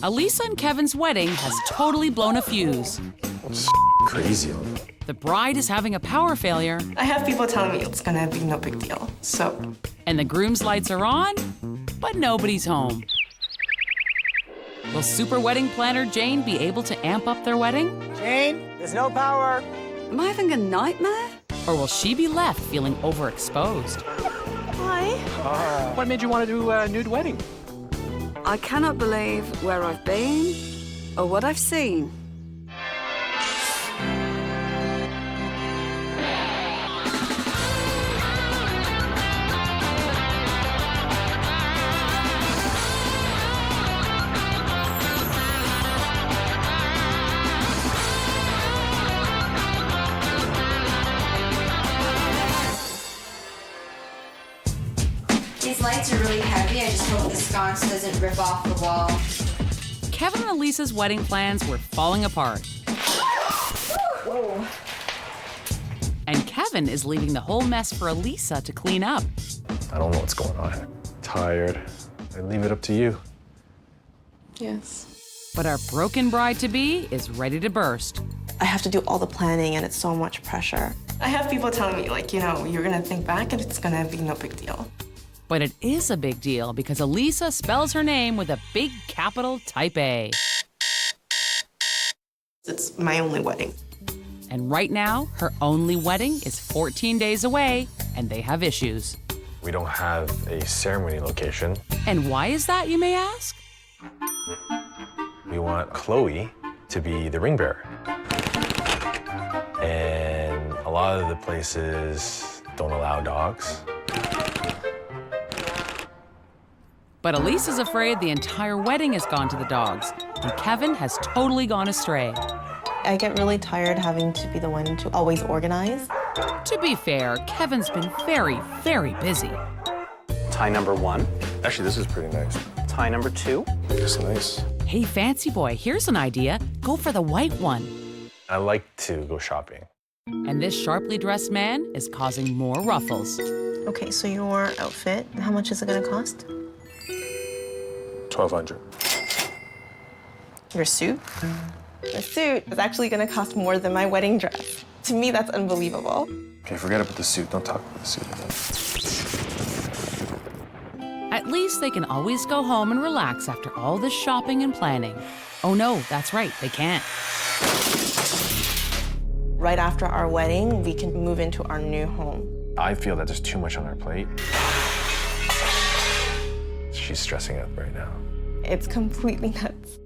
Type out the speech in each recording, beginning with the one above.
Alisa and Kevin's wedding has totally blown a fuse. What's crazy on it? The bride is having a power failure. I have people telling me it's gonna be no big deal, so. And the groom's lights are on, but nobody's home. Will super wedding planner Jane be able to amp up their wedding? Jane, there's no power. Am I having a nightmare? Or will she be left feeling overexposed? Hi. What made you want to do a nude wedding? I cannot believe where I've been or what I've seen. These lights are really heavy. I just hope the sconce doesn't rip off the wall. Kevin and Alisa's wedding plans were falling apart. Whoa. And Kevin is leaving the whole mess for Alisa to clean up. I don't know what's going on. Tired. I leave it up to you. Yes. But our broken bride-to-be is ready to burst. I have to do all the planning and it's so much pressure. I have people telling me, like, you know, you're gonna think back and it's gonna be no big deal. But it is a big deal because Alisa spells her name with a big capital type A. It's my only wedding. And right now, her only wedding is 14 days away, and they have issues. We don't have a ceremony location. And why is that, you may ask? We want Chloe to be the ring bearer. And a lot of the places don't allow dogs. But Alisa's afraid the entire wedding has gone to the dogs, and Kevin has totally gone astray. I get really tired having to be the one to always organize. To be fair, Kevin's been very, very busy. Tie number 1. Actually, this is pretty nice. Tie number 2. It's nice. Hey, fancy boy, here's an idea. Go for the white one. I like to go shopping. And this sharply dressed man is causing more ruffles. Okay, so your outfit, how much is it gonna cost? $1,200. Your suit? The suit is actually gonna cost more than my wedding dress. To me, that's unbelievable. Okay, forget about the suit. Don't talk about the suit again. At least they can always go home and relax after all this shopping and planning. Oh no, that's right, they can't. Right after our wedding, we can move into our new home. I feel that there's too much on our plate. She's stressing out right now. It's completely nuts.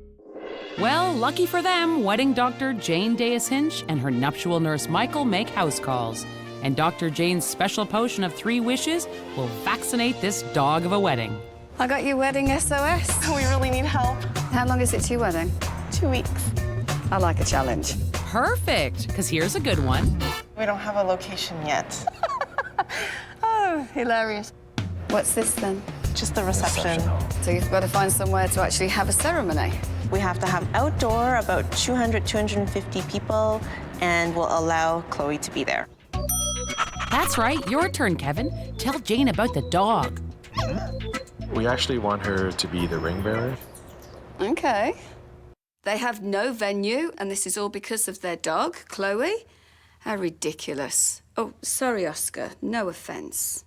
Well, lucky for them, wedding doctor Jane Deas-Hinch and her nuptial nurse Michael make house calls. And Dr. Jane's special potion of 3 wishes will vaccinate this dog of a wedding. I got your wedding SOS. We really need help. How long is it to your wedding? 2 weeks. I like a challenge. Perfect, because here's a good one. We don't have a location yet. Oh, hilarious. What's this then? Just the reception. hall. So you've got to find somewhere to actually have a ceremony. We have to have outdoor, about 200, 250 people, and we'll allow Chloe to be there. That's right, your turn, Kevin. Tell Jane about the dog. We actually want her to be the ring bearer. Okay. They have no venue, and this is all because of their dog, Chloe. How ridiculous. Oh, sorry, Oscar. No offense.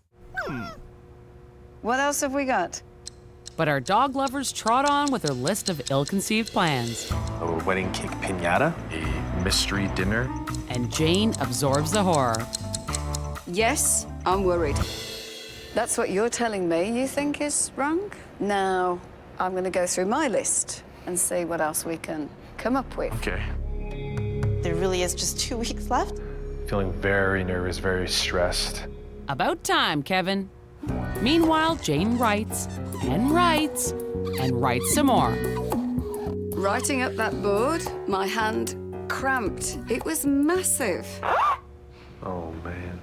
What else have we got? But our dog lovers trot on with their list of ill-conceived plans. A wedding cake piñata, a mystery dinner. And Jane absorbs the horror. Yes, I'm worried. That's what you're telling me you think is wrong? Now, I'm going to go through my list and see what else we can come up with. Okay. There really is just 2 weeks left. Feeling very nervous, very stressed. About time, Kevin. Meanwhile, Jane writes, and writes, and writes some more. Writing up that board, my hand cramped. It was massive. Oh, man.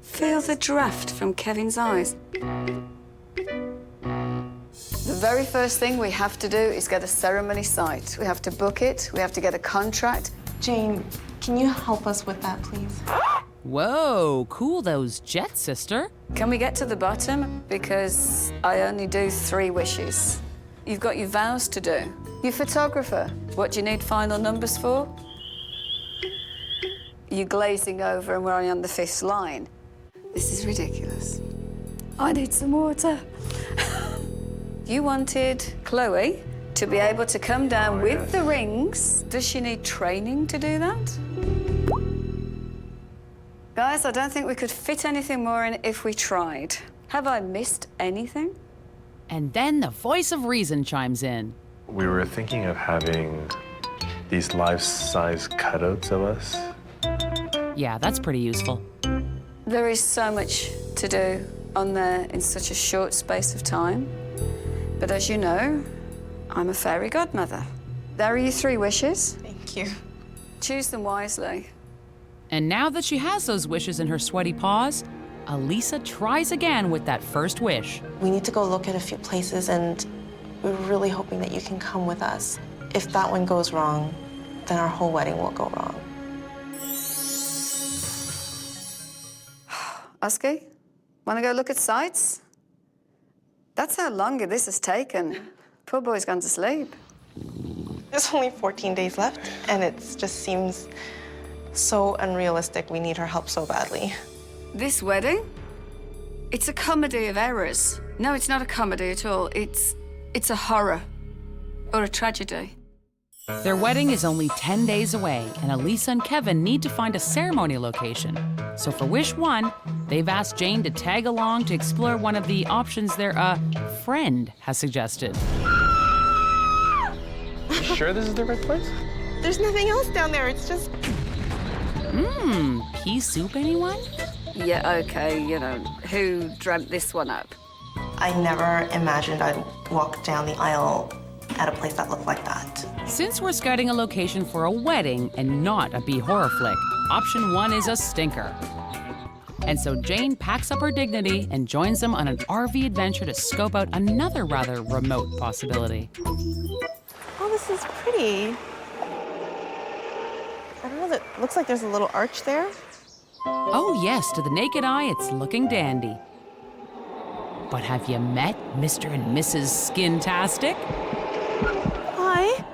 Feel the draft from Kevin's eyes. The very first thing we have to do is get a ceremony site. We have to book it, we have to get a contract. Jane, can you help us with that, please? Whoa, cool those jets, sister. Can we get to the bottom? Because I only do 3 wishes. You've got your vows to do. Your photographer, what do you need final numbers for? You're glazing over and we're only on the 5th line. This is ridiculous. I need some water. You wanted Chloe to be able to come down with the rings. Does she need training to do that? Guys, I don't think we could fit anything more in if we tried. Have I missed anything? And then the voice of reason chimes in. We were thinking of having these life-size cutouts of us. Yeah, that's pretty useful. There is so much to do on there in such a short space of time. But as you know, I'm a fairy godmother. There are your 3 wishes. Thank you. Choose them wisely. And now that she has those wishes in her sweaty paws, Alisa tries again with that first wish. We need to go look at a few places, and we're really hoping that you can come with us. If that one goes wrong, then our whole wedding will go wrong. Oski, want to go look at sights? That's how long this has taken. Poor boy's gone to sleep. There's only 14 days left, and it just seems so unrealistic. We need her help so badly. This wedding? It's a comedy of errors. No, it's not a comedy at all. It's a horror or a tragedy. Their wedding is only 10 days away, and Alisa and Kevin need to find a ceremony location. So for Wish 1, they've asked Jane to tag along to explore one of the options their friend has suggested. You sure this is the right place? There's nothing else down there. It's just... Pea soup, anyone? Yeah, okay, you know, who dreamt this one up? I never imagined I'd walk down the aisle at a place that looked like that. Since we're scouting a location for a wedding and not a B horror flick, option 1 is a stinker. And so Jane packs up her dignity and joins them on an RV adventure to scope out another rather remote possibility. Oh, this is pretty. I don't know, it looks like there's a little arch there. Oh yes, to the naked eye, it's looking dandy. But have you met Mr. and Mrs. Skintastic? Hi.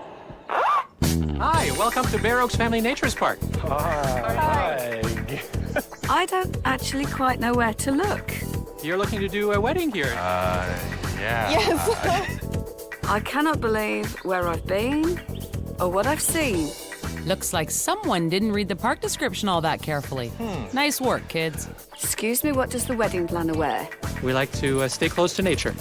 Hi, welcome to Bear Oaks Family Naturist Park. Hi. I don't actually quite know where to look. You're looking to do a wedding here. Yeah. Yes. I cannot believe where I've been or what I've seen. Looks like someone didn't read the park description all that carefully. Nice work, kids. Excuse me, what does the wedding planner wear? We like to stay close to nature.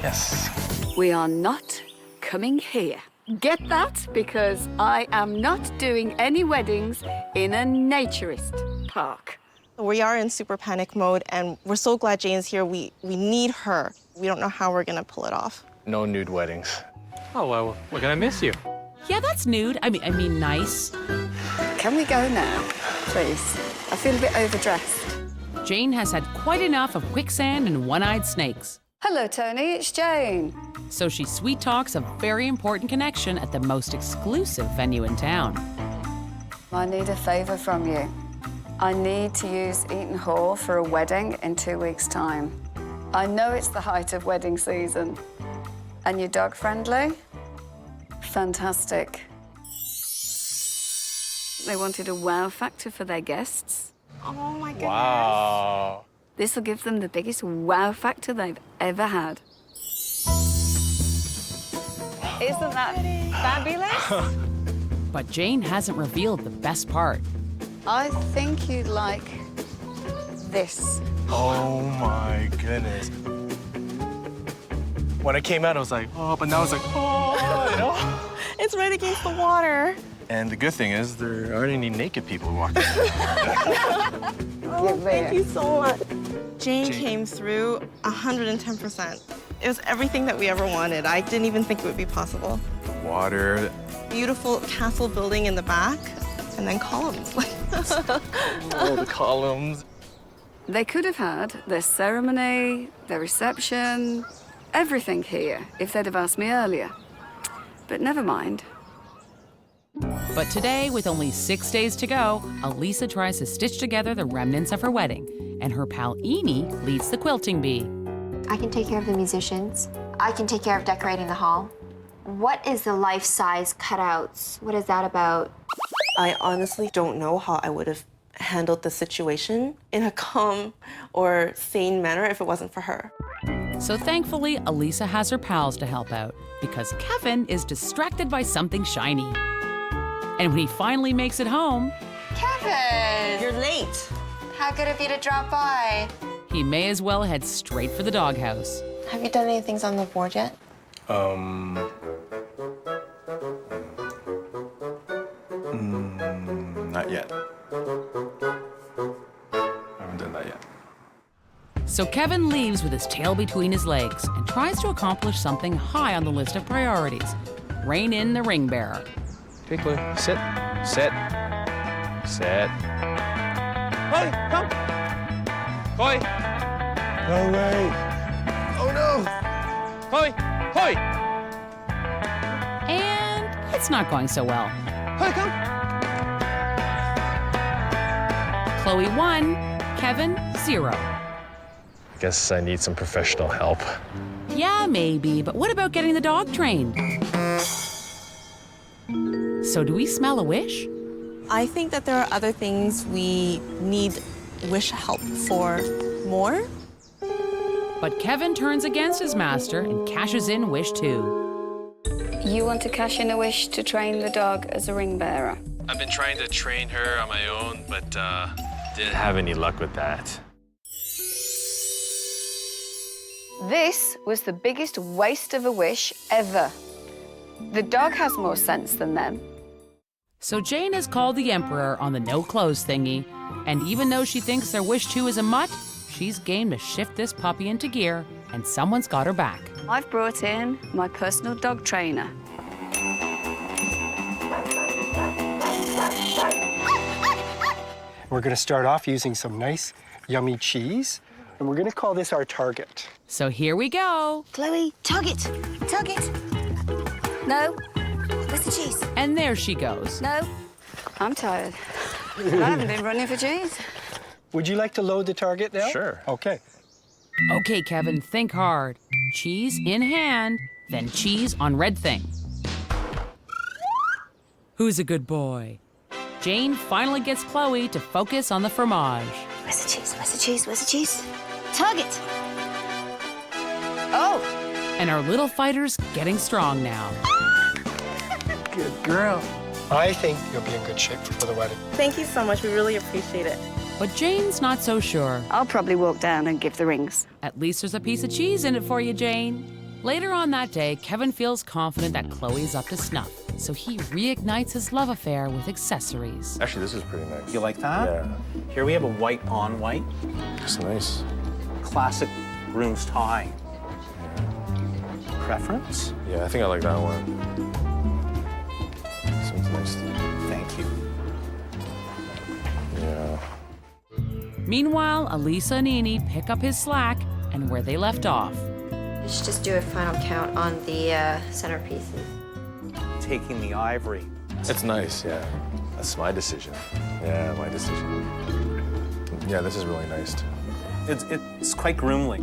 Yes. We are not coming here. Get that? Because I am not doing any weddings in a naturist park. We are in super panic mode, and we're so glad Jane's here. We need her. We don't know how we're gonna pull it off. No nude weddings. Oh, well, we're gonna miss you. Yeah, that's nude. I mean nice. Can we go now, please? I feel a bit overdressed. Jane has had quite enough of quicksand and one-eyed snakes. Hello, Tony, it's Jane. So she sweet talks a very important connection at the most exclusive venue in town. I need a favor from you. I need to use Eaton Hall for a wedding in 2 weeks' time. I know it's the height of wedding season. And you're dog friendly? Fantastic. They wanted a wow factor for their guests. Oh my goodness. Wow. This will give them the biggest wow factor they've ever had. Isn't that fabulous? But Jane hasn't revealed the best part. I think you'd like this. Oh my goodness. When I came out, I was like, oh, but now it's like, oh, you know? It's right against the water. And the good thing is there aren't any naked people walking. Oh, thank you so much. Jane came through 110%. It was everything that we ever wanted. I didn't even think it would be possible. Water. Beautiful castle building in the back, and then columns. Oh, the columns. They could have had their ceremony, their reception, everything here if they'd have asked me earlier. But never mind. But today, with only 6 days to go, Alisa tries to stitch together the remnants of her wedding, and her pal Eni leads the quilting bee. I can take care of the musicians. I can take care of decorating the hall. What is the life-size cutouts? What is that about? I honestly don't know how I would have handled the situation in a calm or sane manner if it wasn't for her. So thankfully, Alisa has her pals to help out because Kevin is distracted by something shiny. And when he finally makes it home, Kevin! You're late. How good of you to drop by. he may as well head straight for the doghouse. Have you done any things on the board yet? Not yet. I haven't done that yet. So Kevin leaves with his tail between his legs and tries to accomplish something high on the list of priorities. Rein in the ring bearer. Okay, Chloe. Sit. Sit. Sit. Chloe, come. Chloe. No way! Oh no! Chloe. Chloe. And it's not going so well. Chloe, come. Chloe 1, Kevin 0. I guess I need some professional help. Yeah, maybe, but what about getting the dog trained? So do we smell a wish? I think that there are other things we need wish help for more. But Kevin turns against his master and cashes in wish 2. You want to cash in a wish to train the dog as a ring bearer? I've been trying to train her on my own, but didn't have any luck with that. This was the biggest waste of a wish ever. The dog has more sense than them. So Jane has called the Emperor on the no clothes thingy, and even though she thinks their wish 2 is a mutt, she's game to shift this puppy into gear, and someone's got her back. I've brought in my personal dog trainer. We're going to start off using some nice, yummy cheese, and we're going to call this our target. So here we go. Chloe, tug it. Tug it. No, Where's the cheese? And there she goes. no, I'm tired. I haven't been running for cheese. Would you like to load the target now? Sure. Okay. Okay, Kevin, think hard. Cheese in hand, then cheese on red thing. Who's a good boy? Jane finally gets Chloe to focus on the fromage. Where's the cheese? Where's the cheese? Where's the cheese? Tug it. Oh, And our little fighter's getting strong now. Good girl. I think you'll be in good shape for the wedding. Thank you so much. We really appreciate it. But Jane's not so sure. I'll probably walk down and give the rings. At least there's a piece of cheese in it for you, Jane. Later on that day, Kevin feels confident that Chloe's up to snuff, so he reignites his love affair with accessories. Actually, this is pretty nice. You like that? Yeah. Here we have a white on white, It's nice. classic groom's tie. Preference? Yeah, I think I like that one. This one's nice. Thank you. Yeah. Meanwhile, Alisa and Eni pick up his slack and where they left off. You should just do a final count on the centerpieces. Taking the ivory. It's nice, yeah. That's my decision. Yeah, my decision. Yeah, this is really nice too. It's quite groomly.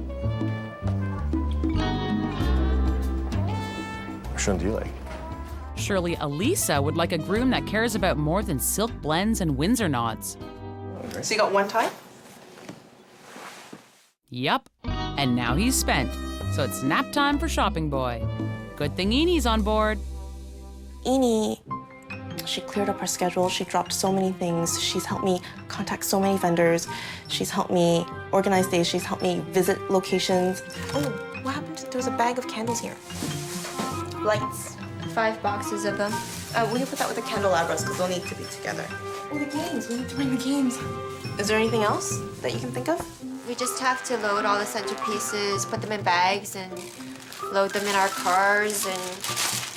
Which one do you like? Surely Alisa would like a groom that cares about more than silk blends and Windsor knots. So you got one tie? Yup, and now he's spent, so it's nap time for shopping boy. Good thing Eni's on board. Eni, she cleared up her schedule. She dropped so many things. She's helped me contact so many vendors. She's helped me organize days. She's helped me visit locations. Oh, what happened? There's a bag of candles here. Lights. 5 boxes of them. Will you put that with the candelabras, because they'll need to be together. Oh, the games. We need to bring the games. Is there anything else that you can think of? We just have to load all the centerpieces, put them in bags, and load them in our cars, and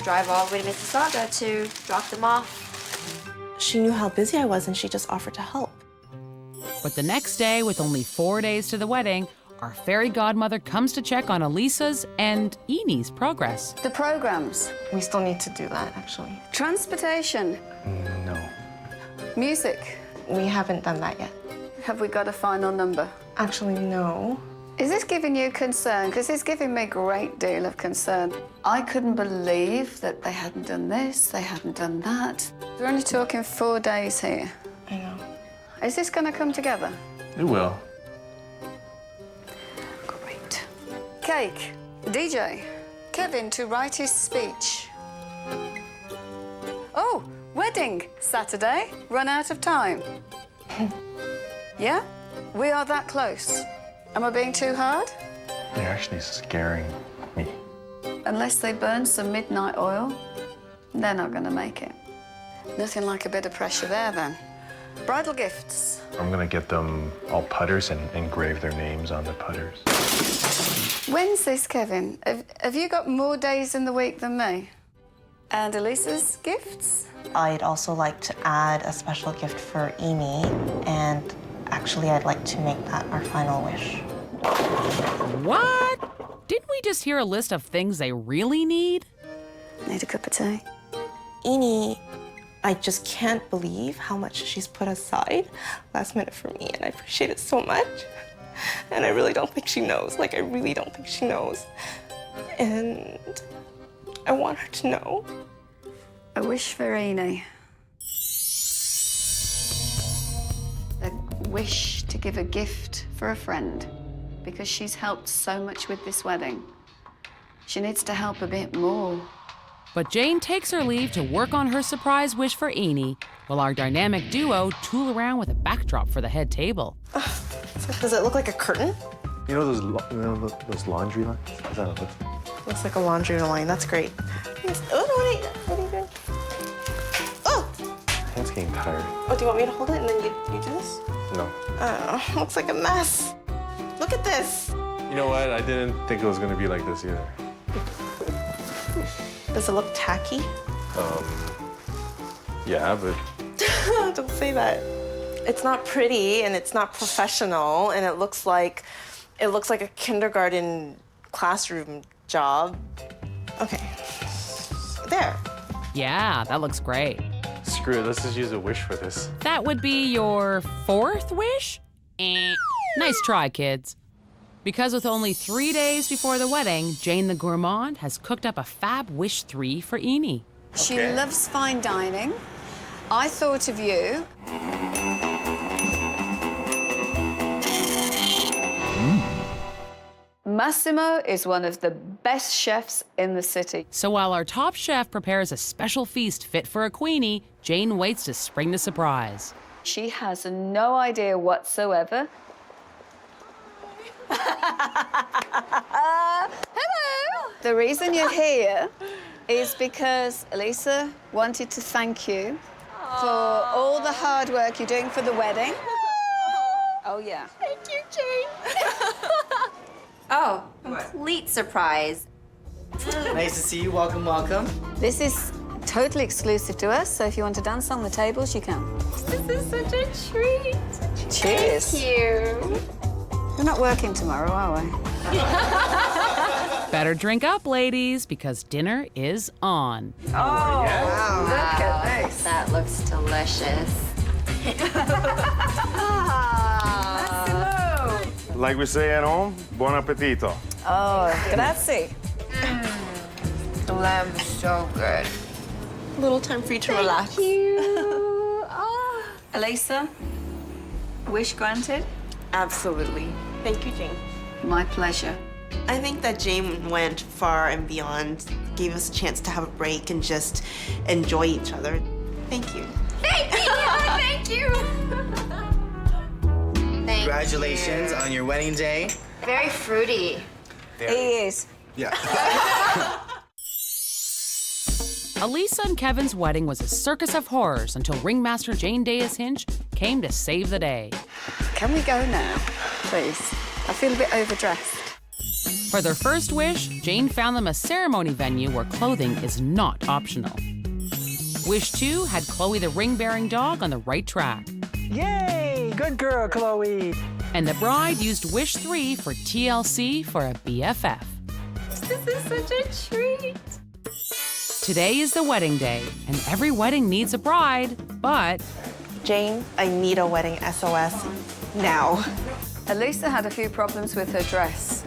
drive all the way to Mississauga to drop them off. She knew how busy I was, and she just offered to help. But the next day, with only 4 days to the wedding, our fairy godmother comes to check on Alisa's and Enie's progress. The programs, We still need to do that, actually. transportation, No. music. We haven't done that yet. Have we got a final number? Actually, no. Is this giving you concern? Because it's giving me a great deal of concern. I couldn't believe that they hadn't done this, they hadn't done that. We're only talking 4 days here. I know. Is this going to come together? It will. Great. Cake, DJ, Kevin to write his speech. Oh, wedding, Saturday, run out of time. Yeah? We are that close. Am I being too hard? You're actually scaring me. Unless they burn some midnight oil, they're not going to make it. Nothing like a bit of pressure there, then. Bridal gifts. I'm gonna get them all putters and engrave their names on the putters. When's this, Kevin? Have you got more days in the week than me? And Elisa's gifts? I'd also like to add a special gift for Eni, and actually, I'd like to make that our final wish. What? Didn't we just hear a list of things they really need? Need a cup of tea? Eni, I just can't believe how much she's put aside last minute for me, and I appreciate it so much. And I really don't think she knows. Like, I really don't think she knows. And I want her to know. A wish for Eni. A wish to give a gift for a friend because she's helped so much with this wedding. She needs to help a bit more. But Jane takes her leave to work on her surprise wish for Eni, while our dynamic duo tool around with a backdrop for the head table. Does it look like a curtain? You know those laundry lines? Is that what it looks like? Looks like a laundry line. That's great. Yes. Oh, no, what are you doing? Oh! My hand's getting tired. Oh, do you want me to hold it and then you do this? No. Oh, looks like a mess. Look at this. You know what? I didn't think it was gonna be like this either. Does it look tacky? Yeah, but Don't say that. It's not pretty and it's not professional and it looks like a kindergarten classroom job. Okay. There. Yeah, that looks great. screw it. Let's just use a wish for this. That would be your fourth wish? Nice try, kids. Because with only 3 days before the wedding, Jane the Gourmand has cooked up a fab wish 3 for Eni. She loves fine dining. I thought of you. Massimo is one of the best chefs in the city. So while our top chef prepares a special feast fit for a queenie, Jane waits to spring the surprise. She has no idea whatsoever. Hello! The reason you're here is because Alisa wanted to thank you for all the hard work you're doing for the wedding. Oh, yeah. Thank you, Jane. Oh, complete surprise. Nice to see you. Welcome, welcome. This is totally exclusive to us, so if you want to dance on the tables, you can. This is such a treat. Cheers. Thank you. We're not working tomorrow, are we? Better drink up, ladies, because dinner is on. Look at this. That looks delicious. Like we say at home, buon appetito. Oh, grazie. The lamb is so good. A little time for you to relax. Thank you. Alisa, wish granted? Absolutely. Thank you, Jane. My pleasure. I think that Jane went far and beyond, gave us a chance to have a break and just enjoy each other. Thank you. Thank you. Thank you. Thank Congratulations on your wedding day. Very fruity. He is. Yeah. Alisa and Kevin's wedding was a circus of horrors until ringmaster Jane Hinch came to save the day. Can we go now, please? I feel a bit overdressed. For their first wish, Jane found them a ceremony venue where clothing is not optional. Wish 2 had Chloe the ring-bearing dog on the right track. Yay! Good girl, Chloe. And the bride used Wish 3 for TLC for a BFF. This is such a treat. Today is the wedding day, and every wedding needs a bride, but... Jane, I need a wedding SOS now. Alisa had a few problems with her dress.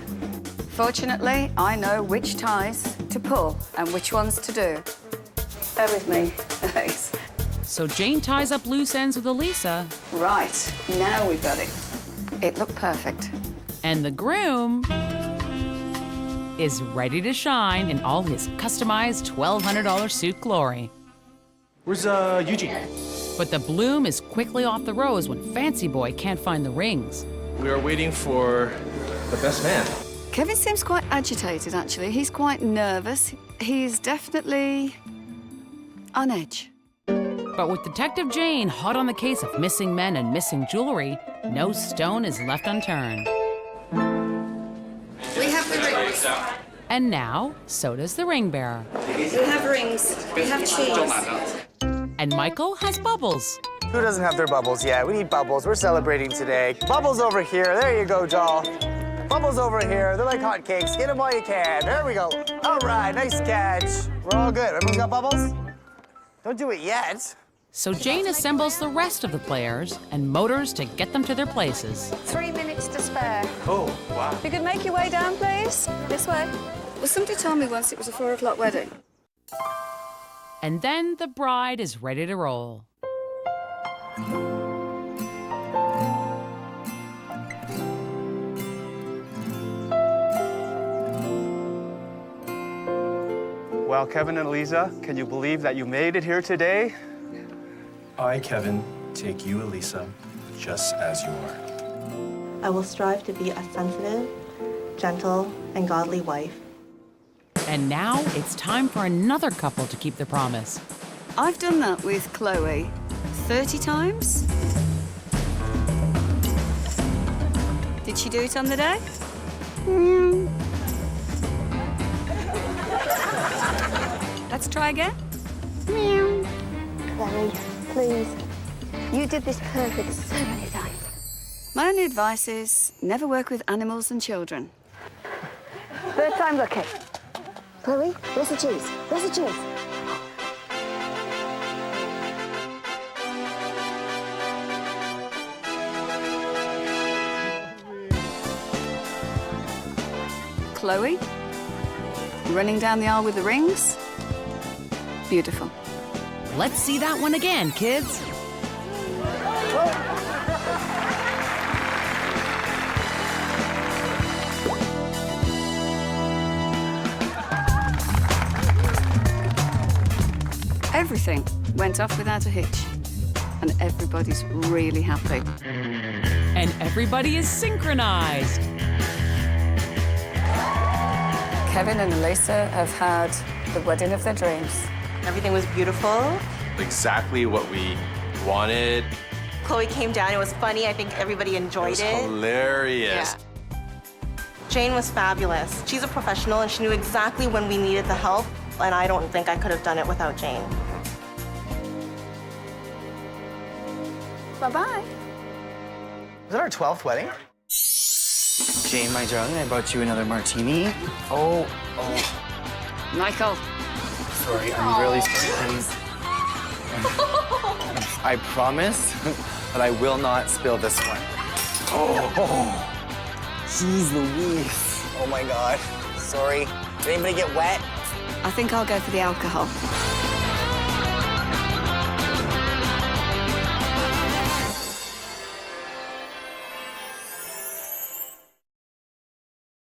Fortunately, I know which ties to pull and which ones to do. Bear with me, Elise. So Jane ties up loose ends with Alisa. Right, now we've got it. It looked perfect. And the groom is ready to shine in all his customized $1,200 suit glory. Where's Eugene? But the bloom is quickly off the rose when Fancy Boy can't find the rings. We are waiting for the best man. Kevin seems quite agitated, actually. He's quite nervous. He's definitely on edge. But with Detective Jane hot on the case of missing men and missing jewelry, no stone is left unturned. We have the rings. And now, so does the ring bearer. We have rings. We have cheese. And Michael has bubbles. Who doesn't have their bubbles yet? We need bubbles. We're celebrating today. Bubbles over here. There you go, doll. Bubbles over here. They're like hotcakes. Get them while you can. There we go. All right, nice catch. We're all good. Everyone's got bubbles? Don't do it yet. So Jane assembles the rest of the players and motors to get them to their places. 3 minutes to spare. Oh, wow. If you could make your way down, please. This way. Well, somebody told me once it was a 4 o'clock wedding. And then the bride is ready to roll. Well, Kevin and Alisa, can you believe that you made it here today? I, Kevin, take you, Alisa, just as you are. I will strive to be a sensitive, gentle, and godly wife. And now it's time for another couple to keep their promise. I've done that with Chloe 30 times. Did she do it on the day? Let's try again. Chloe, please. You did this perfect so many times. My only advice is never work with animals and children. Third time's okay. Chloe, where's the cheese? Where's the cheese? Chloe, running down the aisle with the rings. Beautiful. Let's see that one again, kids. Everything went off without a hitch, and everybody's really happy. And everybody is synchronized. Kevin and Alisa have had the wedding of their dreams. Everything was beautiful. Exactly what we wanted. Chloe came down. It was funny. I think everybody enjoyed it. Hilarious. Yeah. Jane was fabulous. She's a professional, and she knew exactly when we needed the help, and I don't think I could have done it without Jane. Bye-bye. Was it our 12th wedding? Jane, my darling, I brought you another martini. Oh. Michael. Sorry, I'm really sorry. I promise that I will not spill this one. Jeez Louise. Oh my God. Sorry. Did anybody get wet? I think I'll go for the alcohol.